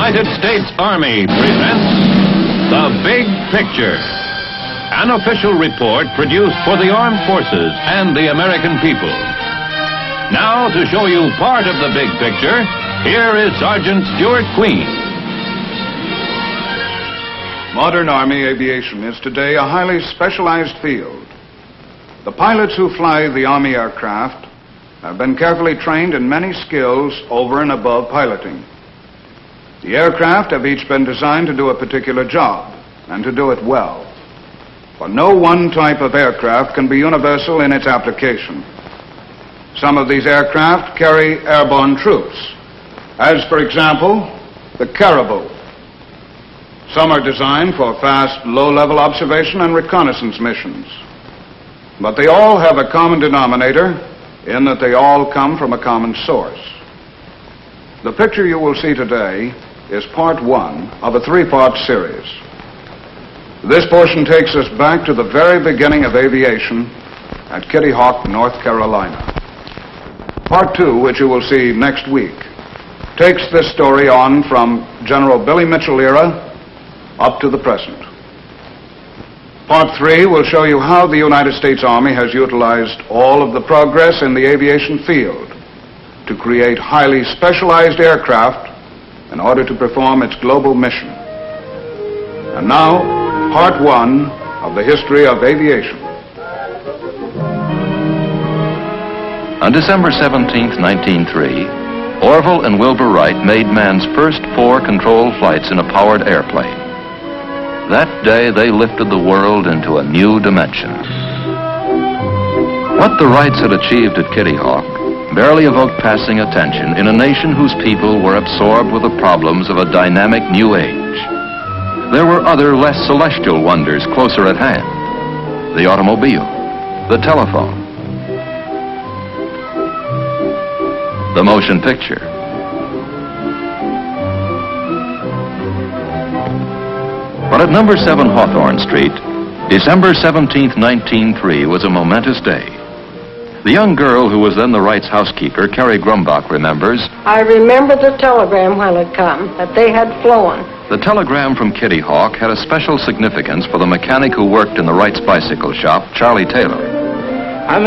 United States Army presents The Big Picture, an official report produced for the armed forces and the American people. Now, to show you part of the big picture, here is Sergeant Stuart Queen. Modern Army aviation is today a highly specialized field. The pilots who fly the Army aircraft have been carefully trained in many skills over and above piloting. The aircraft have each been designed to do a particular job, and to do it well. For no one type of aircraft can be universal in its application. Some of these aircraft carry airborne troops, as for example, the Caribou. Some are designed for fast, low-level observation and reconnaissance missions. But they all have a common denominator in that they all come from a common source. The picture you will see today is part one of a three-part series. This portion takes us back to the very beginning of aviation at Kitty Hawk, North Carolina. Part two, which you will see next week, takes this story on from General Billy Mitchell era up to the present. Part three will show you how the United States Army has utilized all of the progress in the aviation field to create highly specialized aircraft in order to perform its global mission. And now, part one of the history of aviation. On December 17, 1903, Orville and Wilbur Wright made man's first 4 controlled flights in a powered airplane. That day, they lifted the world into a new dimension. What the Wrights had achieved at Kitty Hawk barely evoked passing attention in a nation whose people were absorbed with the problems of a dynamic new age. There were other, less celestial wonders closer at hand. The automobile, the telephone, the motion picture. But at number 7 Hawthorne Street, December 17, 1903 was a momentous day. The young girl who was then the Wrights' housekeeper, Carrie Grumbach, remembers. I remember the telegram when it come, that they had flown. The telegram from Kitty Hawk had a special significance for the mechanic who worked in the Wrights' bicycle shop, Charlie Taylor. I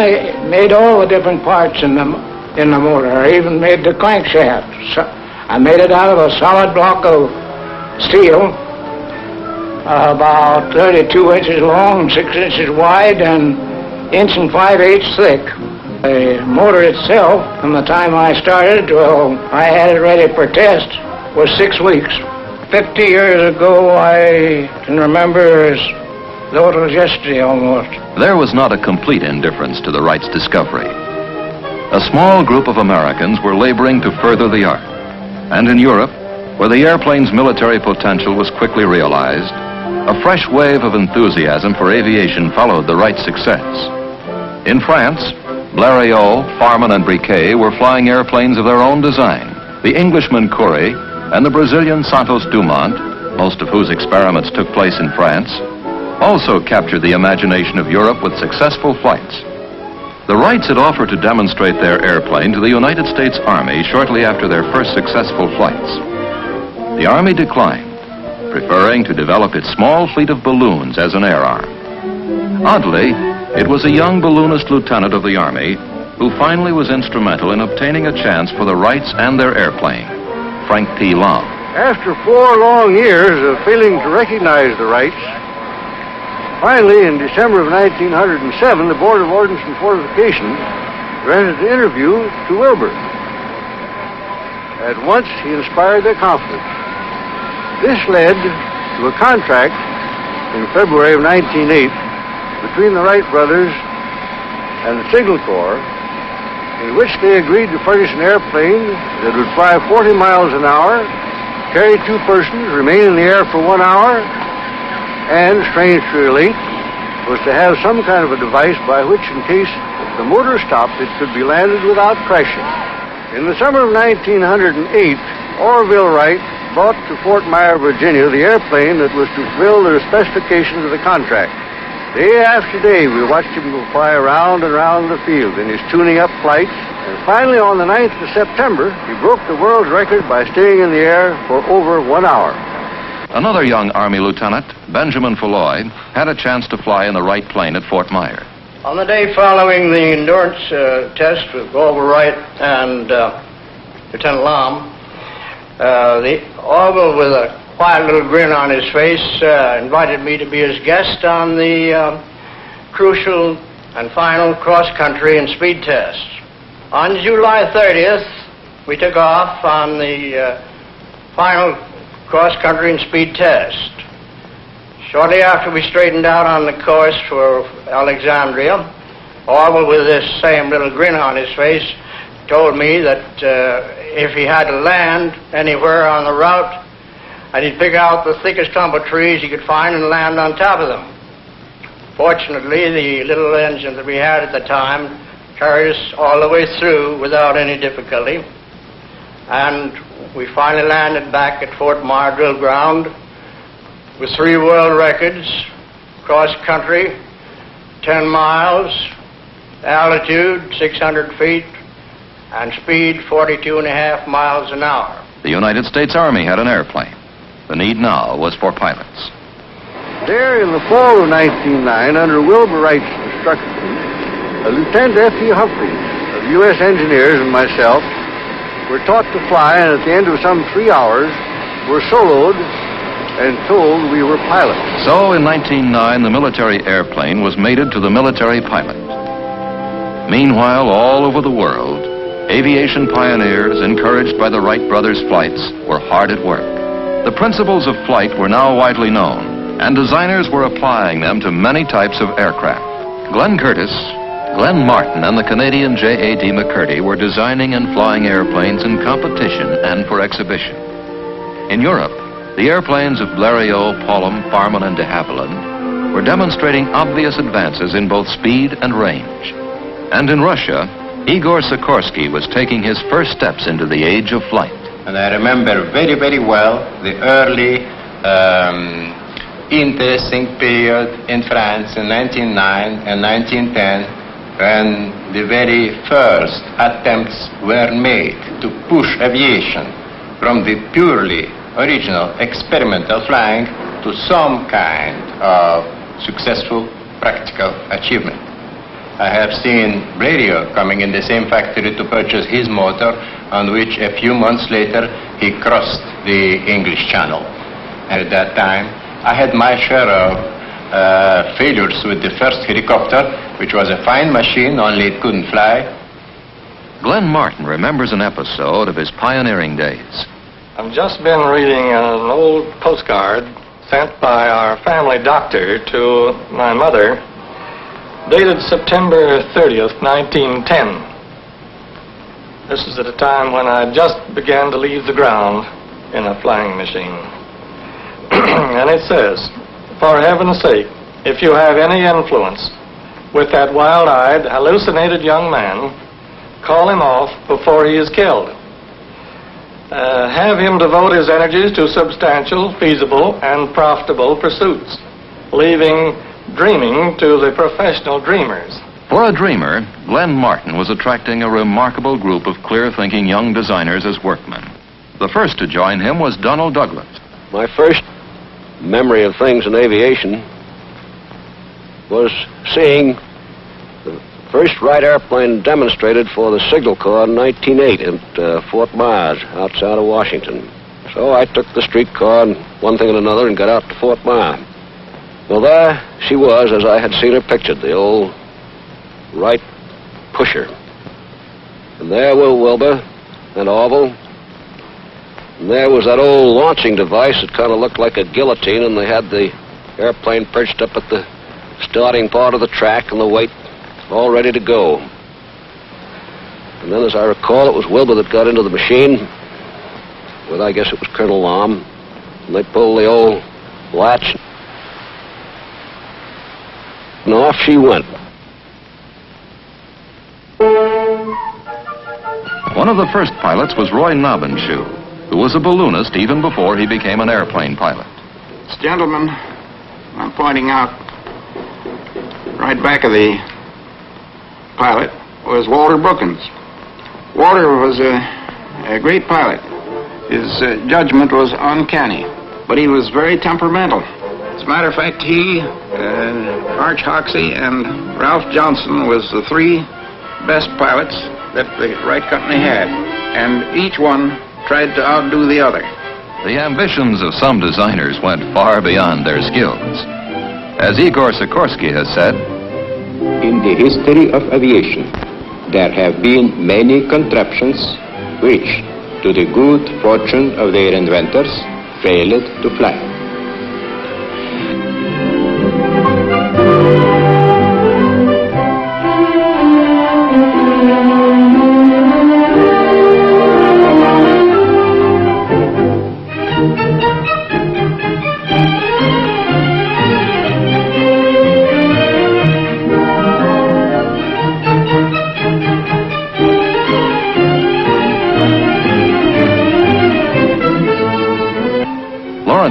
made all the different parts in the motor. I even made the crankshaft. So I made it out of a solid block of steel, about 32 inches long, 6 inches wide, and 1 5/8 inches thick. The motor itself, from the time I started till I had it ready for test, was 6 weeks. 50 years ago, I can remember as though it was yesterday almost. There was not a complete indifference to the Wrights' discovery. A small group of Americans were laboring to further the art. And in Europe, where the airplane's military potential was quickly realized, a fresh wave of enthusiasm for aviation followed the Wrights' success. In France, Blériot, Farman, and Briquet were flying airplanes of their own design. The Englishman Coury and the Brazilian Santos Dumont, most of whose experiments took place in France, also captured the imagination of Europe with successful flights. The Wrights had offered to demonstrate their airplane to the United States Army shortly after their first successful flights. The Army declined, preferring to develop its small fleet of balloons as an air arm. Oddly, it was a young balloonist lieutenant of the Army who finally was instrumental in obtaining a chance for the Wrights and their airplane, Frank P. Long. After 4 long years of failing to recognize the Wrights, finally in December of 1907, the Board of Ordnance and Fortification granted an interview to Wilbur. At once, he inspired their confidence. This led to a contract in February of 1908 between the Wright brothers and the Signal Corps, in which they agreed to furnish an airplane that would fly 40 miles an hour, carry 2 persons, remain in the air for 1 hour, and, strange to relate, was to have some kind of a device by which, in case the motor stopped, it could be landed without crashing. In the summer of 1908, Orville Wright brought to Fort Myer, Virginia, the airplane that was to fulfill the specifications of the contract. Day after day, we watched him go fly around and around the field in his tuning-up flights. And finally, on the 9th of September, he broke the world's record by staying in the air for over 1 hour. Another young Army lieutenant, Benjamin Falloy, had a chance to fly in the Wright plane at Fort Myer. On the day following the endurance test with Grover Wright and Lieutenant Lom, the Orville, with a quiet little grin on his face, invited me to be his guest on the crucial and final cross-country and speed test. On July 30th, we took off on the final cross-country and speed test. Shortly after we straightened out on the course for Alexandria, Orville, with this same little grin on his face, told me that if he had to land anywhere on the route, and he'd pick out the thickest clump of trees he could find and land on top of them. Fortunately, the little engine that we had at the time carried us all the way through without any difficulty. And we finally landed back at Fort Myer Drill Ground with 3 world records: cross-country, 10 miles, altitude, 600 feet, and speed, 42.5 miles an hour. The United States Army had an airplane. The need now was for pilots. There in the fall of 1909, under Wilbur Wright's instruction, Lieutenant F.E. Humphreys of U.S. Engineers and myself were taught to fly, and at the end of some 3 hours, were soloed and told we were pilots. So in 1909, the military airplane was mated to the military pilot. Meanwhile, all over the world, aviation pioneers, encouraged by the Wright brothers' flights, were hard at work. The principles of flight were now widely known, and designers were applying them to many types of aircraft. Glenn Curtiss, Glenn Martin, and the Canadian J.A.D. McCurdy were designing and flying airplanes in competition and for exhibition. In Europe, the airplanes of Blériot, Paulhan, Farman, and de Havilland were demonstrating obvious advances in both speed and range. And in Russia, Igor Sikorsky was taking his first steps into the age of flight. And I remember very, very well the early interesting period in France in 1909 and 1910, when the very first attempts were made to push aviation from the purely original experimental flying to some kind of successful practical achievement. I have seen Blériot coming in the same factory to purchase his motor, on which a few months later he crossed the English Channel. And at that time, I had my share of failures with the first helicopter, which was a fine machine, only it couldn't fly. Glenn Martin remembers an episode of his pioneering days. I've just been reading an old postcard sent by our family doctor to my mother, dated September 30th, 1910. This is at a time when I just began to leave the ground in a flying machine. And it says, "For heaven's sake, if you have any influence with that wild-eyed, hallucinated young man, call him off before he is killed. Have him devote his energies to substantial, feasible, and profitable pursuits, leaving dreaming to the professional dreamers." For a dreamer, Glenn Martin was attracting a remarkable group of clear-thinking young designers as workmen. The first to join him was Donald Douglas. My first memory of things in aviation was seeing the first Wright airplane demonstrated for the Signal Corps in 1908 at Fort Myers, outside of Washington. So I took the streetcar and one thing and another and got out to Fort Myers. Well, there she was, as I had seen her pictured, the old Wright pusher. And there were Wilbur and Orville. And there was that old launching device that kind of looked like a guillotine, and they had the airplane perched up at the starting part of the track and the weight all ready to go. And then, as I recall, it was Wilbur that got into the machine with, I guess it was Colonel Lom, and they pulled the old latch, and off she went. One of the first pilots was Roy Nobbenshoe, who was a balloonist even before he became an airplane pilot. Gentlemen, I'm pointing out right back of the pilot was Walter Brookins. Walter was a great pilot. His judgment was uncanny, but he was very temperamental. As a matter of fact, he, Arch Hoxsey, and Ralph Johnson was the three best pilots that the Wright Company had, and each one tried to outdo the other. The ambitions of some designers went far beyond their skills. As Igor Sikorsky has said, in the history of aviation, there have been many contraptions which, to the good fortune of their inventors, failed to fly.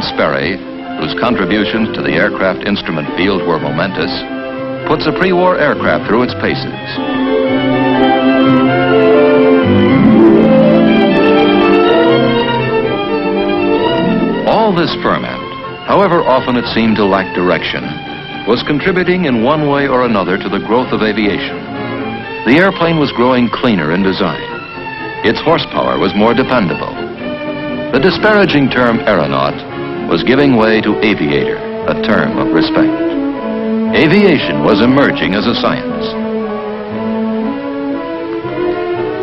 Sperry, whose contributions to the aircraft instrument field were momentous, puts a pre-war aircraft through its paces. All this ferment, however often it seemed to lack direction, was contributing in one way or another to the growth of aviation. The airplane was growing cleaner in design. Its horsepower was more dependable. The disparaging term aeronaut was giving way to aviator, a term of respect. Aviation was emerging as a science.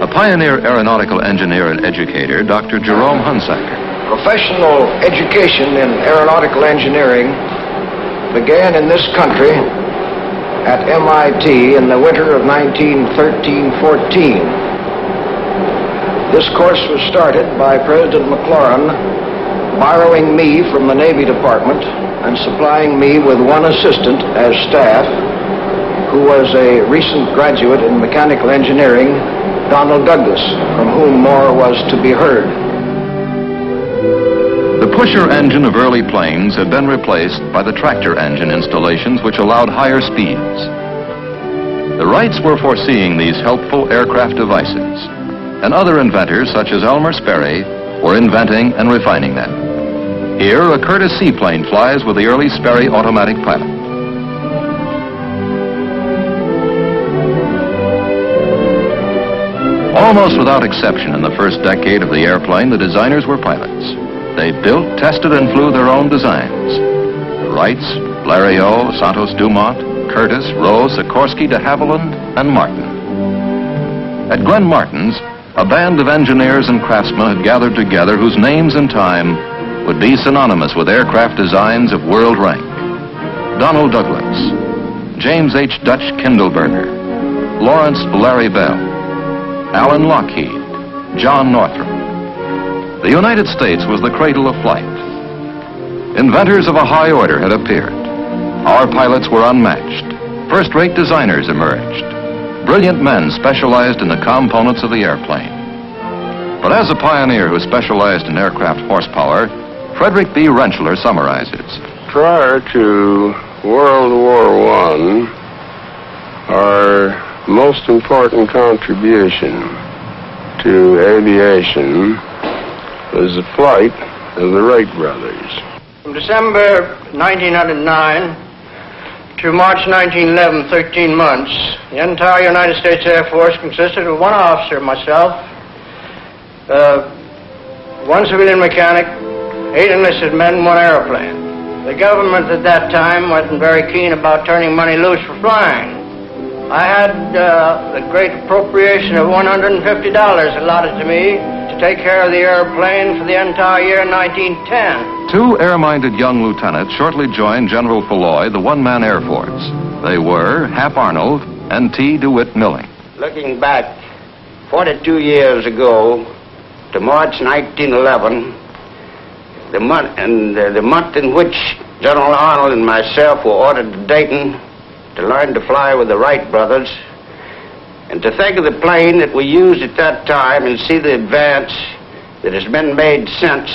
A pioneer aeronautical engineer and educator, Dr. Jerome Hunsaker. Professional education in aeronautical engineering began in this country at MIT in the winter of 1913-14. This course was started by President McLaurin borrowing me from the Navy Department and supplying me with one assistant as staff, who was a recent graduate in mechanical engineering, Donald Douglas, from whom more was to be heard. The pusher engine of early planes had been replaced by the tractor engine installations which allowed higher speeds. The Wrights were foreseeing these helpful aircraft devices, and other inventors such as Elmer Sperry were inventing and refining them. Here, a Curtiss seaplane flies with the early Sperry automatic pilot. Almost without exception in the first decade of the airplane, the designers were pilots. They built, tested, and flew their own designs. The Wrights, Blériot, Santos Dumont, Curtiss, Rowe, Sikorsky, de Havilland, and Martin. At Glenn Martin's, a band of engineers and craftsmen had gathered together whose names and time would be synonymous with aircraft designs of world rank. Donald Douglas, James H. Dutch Kindleberger, Lawrence Larry Bell, Alan Lockheed, John Northrop. The United States was the cradle of flight. Inventors of a high order had appeared. Our pilots were unmatched. First-rate designers emerged. Brilliant men specialized in the components of the airplane. But as a pioneer who specialized in aircraft horsepower, Frederick B. Rentschler summarizes. Prior to World War I, our most important contribution to aviation was the flight of the Wright brothers. From December 1909 to March 1911, 13 months, the entire United States Air Force consisted of one officer, myself, one civilian mechanic, 8 enlisted men, one airplane. The government at that time wasn't very keen about turning money loose for flying. I had the great appropriation of $150 allotted to me to take care of the airplane for the entire year 1910. 2 air-minded young lieutenants shortly joined General Falloy, the one-man Air Force. They were Hap Arnold and T. DeWitt Milling. Looking back 42 years ago to March 1911, the month in which General Arnold and myself were ordered to Dayton to learn to fly with the Wright brothers, and to think of the plane that we used at that time and see the advance that has been made since,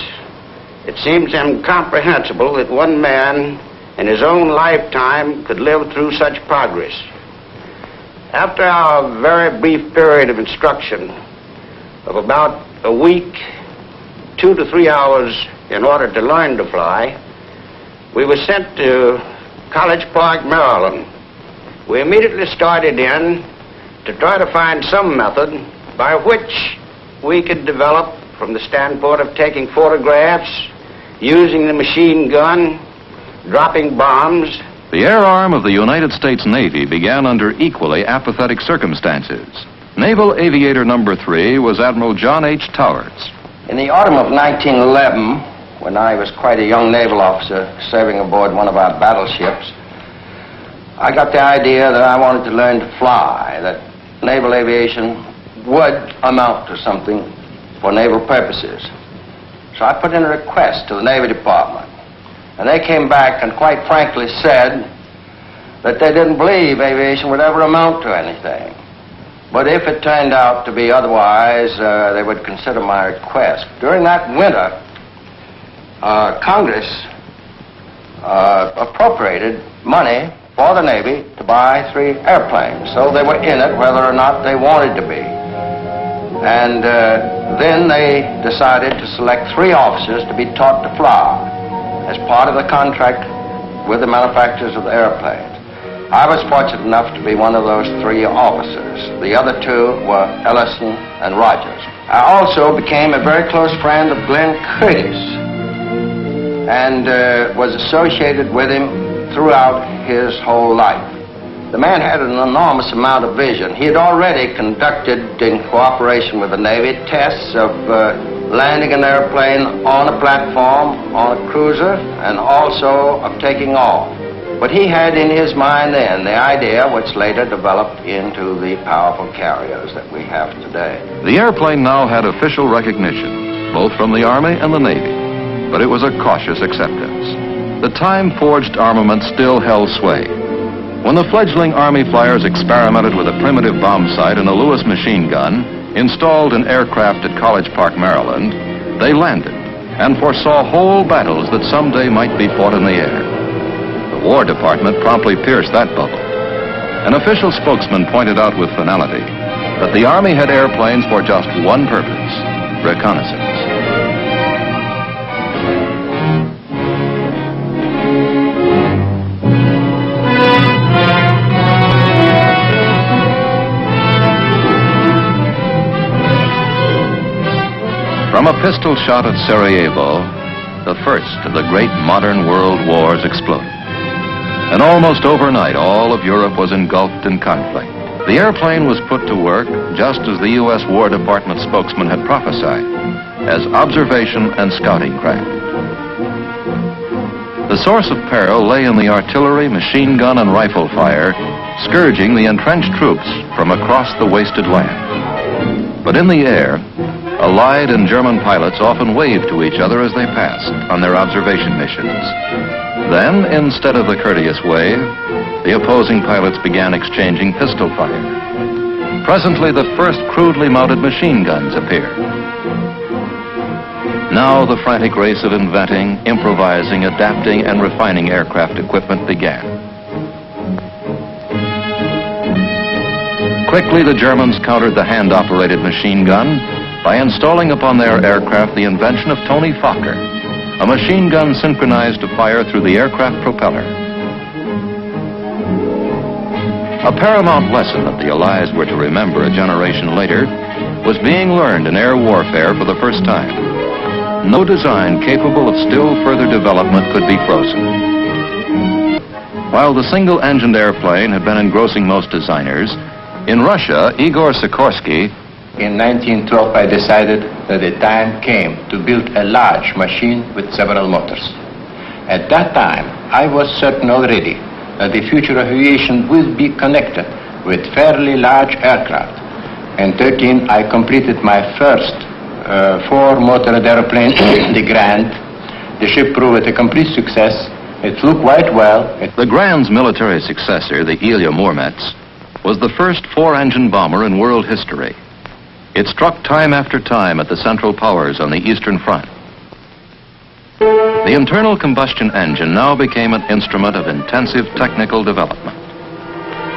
it seems incomprehensible that one man in his own lifetime could live through such progress. After our very brief period of instruction of about a week, 2 to 3 hours in order to learn to fly, we were sent to College Park, Maryland. We immediately started in to try to find some method by which we could develop, from the standpoint of taking photographs, using the machine gun, dropping bombs. The air arm of the United States Navy began under equally apathetic circumstances. Naval Aviator Number 3 was Admiral John H. Towers. In the autumn of 1911, when I was quite a young naval officer serving aboard one of our battleships, I got the idea that I wanted to learn to fly, that naval aviation would amount to something for naval purposes. So I put in a request to the Navy Department, and they came back and quite frankly said that they didn't believe aviation would ever amount to anything. But if it turned out to be otherwise, they would consider my request. During that winter, Congress appropriated money for the Navy to buy 3 airplanes, so they were in it whether or not they wanted to be. And then they decided to select 3 officers to be taught to fly as part of the contract with the manufacturers of the airplanes. I was fortunate enough to be one of those 3 officers. The other 2 were Ellison and Rogers. I also became a very close friend of Glenn Curtis and was associated with him throughout his whole life. The man had an enormous amount of vision. He had already conducted, in cooperation with the Navy, tests of landing an airplane on a platform, on a cruiser, and also of taking off. But he had in his mind then the idea which later developed into the powerful carriers that we have today. The airplane now had official recognition, both from the Army and the Navy, but it was a cautious acceptance. The time-forged armament still held sway. When the fledgling Army flyers experimented with a primitive bomb sight and a Lewis machine gun installed in aircraft at College Park, Maryland, they landed and foresaw whole battles that someday might be fought in the air. The War Department promptly pierced that bubble. An official spokesman pointed out with finality that the Army had airplanes for just one purpose: reconnaissance. From a pistol shot at Sarajevo, the first of the great modern world wars exploded. And almost overnight, all of Europe was engulfed in conflict. The airplane was put to work just as the U.S. War Department spokesman had prophesied, as observation and scouting craft. The source of peril lay in the artillery, machine gun, and rifle fire, scourging the entrenched troops from across the wasted land. But in the air, Allied and German pilots often waved to each other as they passed on their observation missions. Then, instead of the courteous wave, the opposing pilots began exchanging pistol fire. Presently, the first crudely mounted machine guns appeared. Now the frantic race of inventing, improvising, adapting, and refining aircraft equipment began. Quickly, the Germans countered the hand-operated machine gun by installing upon their aircraft the invention of Tony Fokker, a machine gun synchronized to fire through the aircraft propeller. A paramount lesson that the Allies were to remember a generation later was being learned in air warfare for the first time. No design capable of still further development could be frozen. While the single-engined airplane had been engrossing most designers, in Russia, Igor Sikorsky. In 1912, I decided that the time came to build a large machine with several motors. At that time, I was certain already that the future of aviation would be connected with fairly large aircraft. In 13, I completed my first 4-motored airplane, the Grand. The ship proved a complete success. It flew quite well. The Grand's military successor, the Ilya Muromets, was the first 4-engine bomber in world history. It struck time after time at the Central Powers on the Eastern Front. The internal combustion engine now became an instrument of intensive technical development.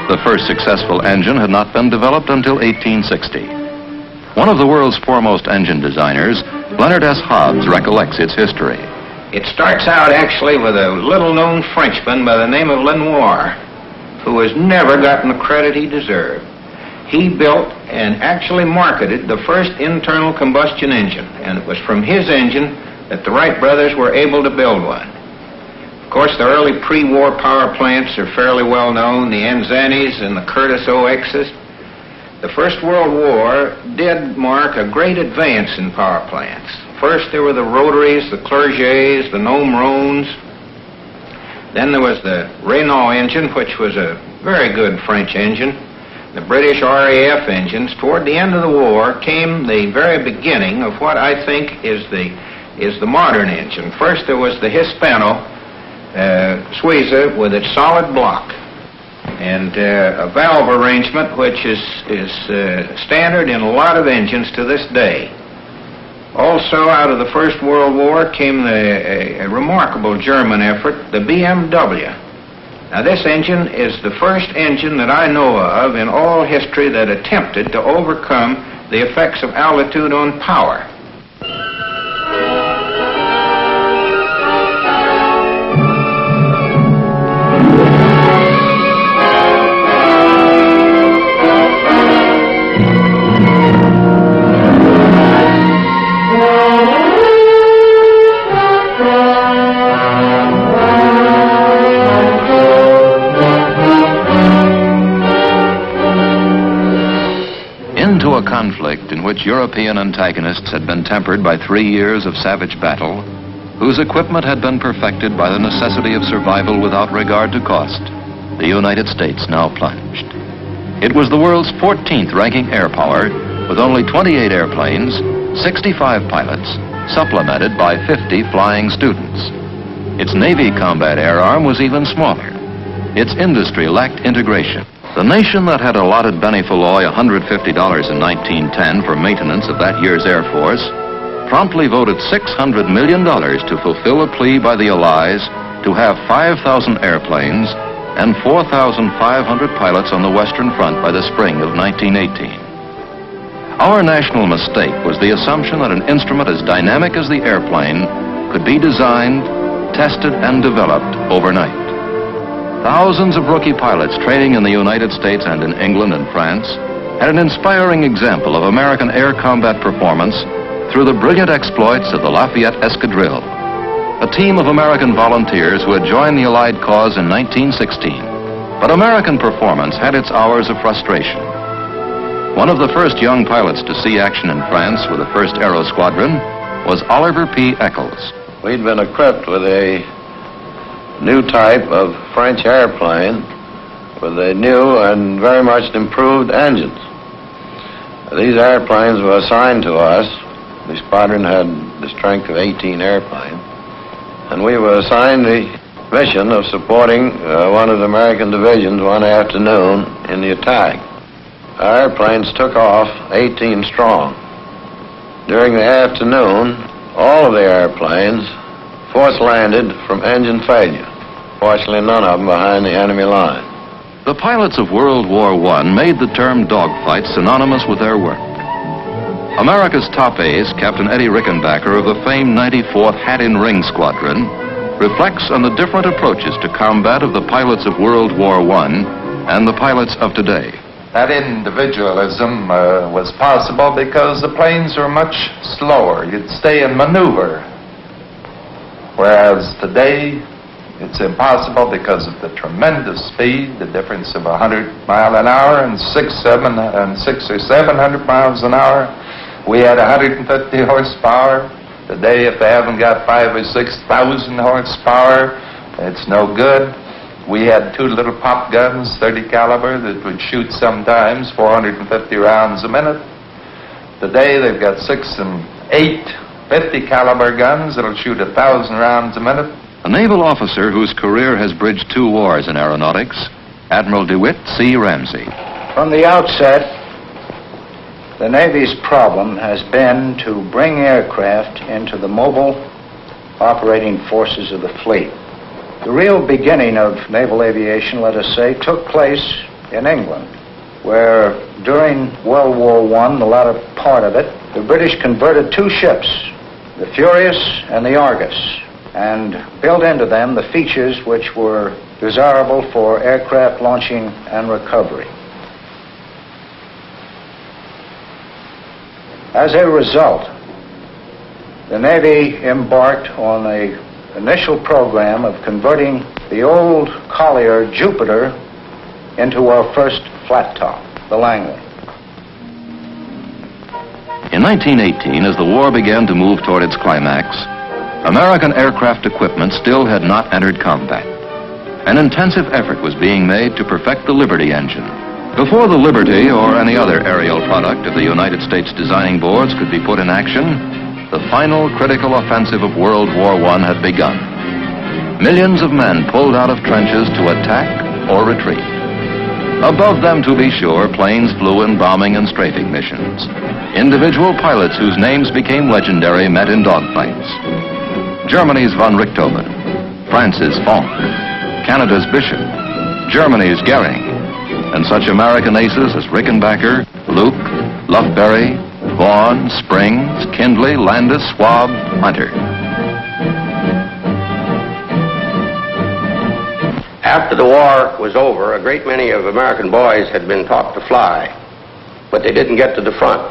The first successful engine had not been developed until 1860. One of the world's foremost engine designers, Leonard S. Hobbs, recollects its history. It starts out actually with a little-known Frenchman by the name of Lenoir, who has never gotten the credit he deserved. He built and actually marketed the first internal combustion engine, and it was from his engine that the Wright brothers were able to build one. Of course, the early pre-war power plants are fairly well known, the Anzanis and the Curtiss OXs. The First World War did mark a great advance in power plants. First there were the rotaries, the Clergets, the Nomrones. Then there was the Renault engine, which was a very good French engine. The British RAF engines. Toward the end of the war came the very beginning of what I think is the modern engine. First there was the Hispano Suiza with its solid block and a valve arrangement which is standard in a lot of engines to this day. Also, out of the First World War came a remarkable German effort, the BMW. Now, this engine is the first engine that I know of in all history that attempted to overcome the effects of altitude on power. Into a conflict in which European antagonists had been tempered by 3 years of savage battle, whose equipment had been perfected by the necessity of survival without regard to cost, the United States now plunged. It was the world's 14th ranking air power, with only 28 airplanes, 65 pilots, supplemented by 50 flying students. Its Navy combat air arm was even smaller. Its industry lacked integration. The nation that had allotted Benny Falloy $150 in 1910 for maintenance of that year's Air Force promptly voted $600 million to fulfill a plea by the Allies to have 5,000 airplanes and 4,500 pilots on the Western Front by the spring of 1918. Our national mistake was the assumption that an instrument as dynamic as the airplane could be designed, tested, and developed overnight. Thousands of rookie pilots training in the United States and in England and France had an inspiring example of American air combat performance through the brilliant exploits of the Lafayette Escadrille, a team of American volunteers who had joined the Allied cause in 1916. But American performance had its hours of frustration. One of the first young pilots to see action in France with the 1st Aero Squadron was Oliver P. Eccles. We'd been equipped with a new type of French airplane with a new and very much improved engines. These airplanes were assigned to us. The squadron had the strength of 18 airplanes, and we were assigned the mission of supporting one of the American divisions one afternoon in the attack. Our airplanes took off 18 strong. During the afternoon, all of the airplanes force landed from engine failure. Fortunately, none of them behind the enemy line. The pilots of World War I made the term dogfight synonymous with their work. America's top ace, Captain Eddie Rickenbacker of the famed 94th Hat-in-Ring Squadron, reflects on the different approaches to combat of the pilots of World War I and the pilots of today. That individualism was possible because the planes were much slower. You'd stay in maneuver. Whereas today, it's impossible because of the tremendous speed, the difference of 100 miles an hour and 600 or 700 miles an hour. We had 150 horsepower. Today, if they haven't got 5,000 or 6,000 horsepower, it's no good. We had 2 little pop guns, 30 caliber, that would shoot sometimes 450 rounds a minute. Today, they've got 6 and 8 50 caliber guns that'll shoot 1,000 rounds a minute. A naval officer whose career has bridged 2 wars in aeronautics, Admiral DeWitt C. Ramsey. From the outset, the Navy's problem has been to bring aircraft into the mobile operating forces of the fleet. The real beginning of naval aviation, let us say, took place in England, where during World War I, the latter part of it, the British converted two ships, the Furious and the Argus, and built into them the features which were desirable for aircraft launching and recovery. As a result, the Navy embarked on an initial program of converting the old Collier Jupiter into our first flat top, the Langley. In 1918, as the war began to move toward its climax, American aircraft equipment still had not entered combat. An intensive effort was being made to perfect the Liberty engine. Before the Liberty or any other aerial product of the United States designing boards could be put in action, the final critical offensive of World War I had begun. Millions of men pulled out of trenches to attack or retreat. Above them, to be sure, planes flew in bombing and strafing missions. Individual pilots whose names became legendary met in dogfights. Germany's von Richthofen, France's Fonck, Canada's Bishop, Germany's Goering, and such American aces as Rickenbacker, Luke, Lufberry, Vaughan, Springs, Kindley, Landis, Schwab, Hunter. After the war was over, a great many of American boys had been taught to fly, but they didn't get to the front.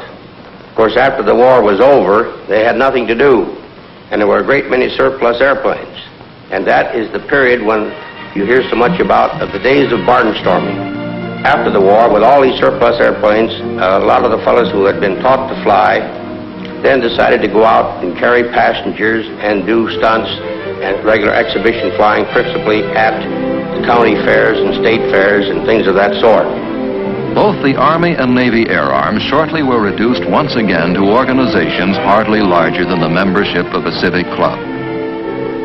Of course, after the war was over, they had nothing to do, and there were a great many surplus airplanes. And that is the period when you hear so much about the days of barnstorming. After the war, with all these surplus airplanes, a lot of the fellows who had been taught to fly then decided to go out and carry passengers and do stunts and regular exhibition flying, principally at the county fairs and state fairs and things of that sort. Both the Army and Navy Air Arms shortly were reduced once again to organizations hardly larger than the membership of a civic club.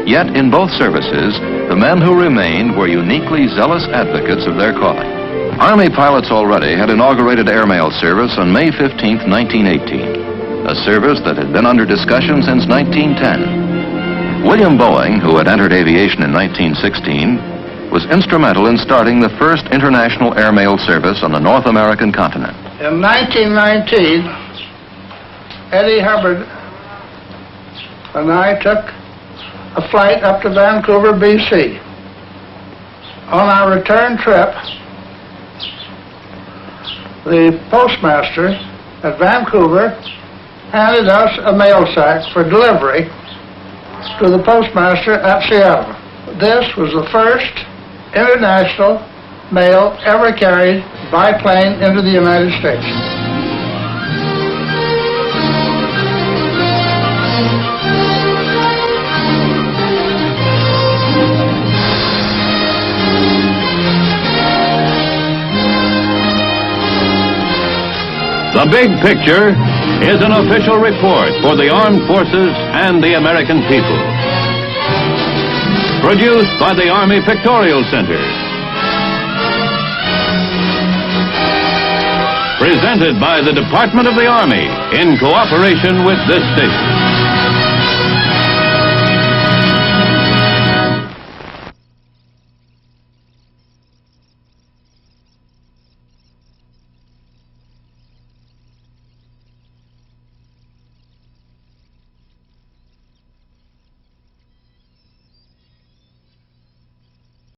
Yet in both services, the men who remained were uniquely zealous advocates of their calling. Army pilots already had inaugurated airmail service on May 15, 1918, a service that had been under discussion since 1910. William Boeing, who had entered aviation in 1916, was instrumental in starting the first international airmail service on the North American continent. In 1919, Eddie Hubbard and I took a flight up to Vancouver, BC. On our return trip, the postmaster at Vancouver handed us a mail sack for delivery to the postmaster at Seattle. This was the first international mail ever carried by plane into the United States. The Big Picture is an official report for the armed forces and the American people. Produced by the Army Pictorial Center. Presented by the Department of the Army in cooperation with this station.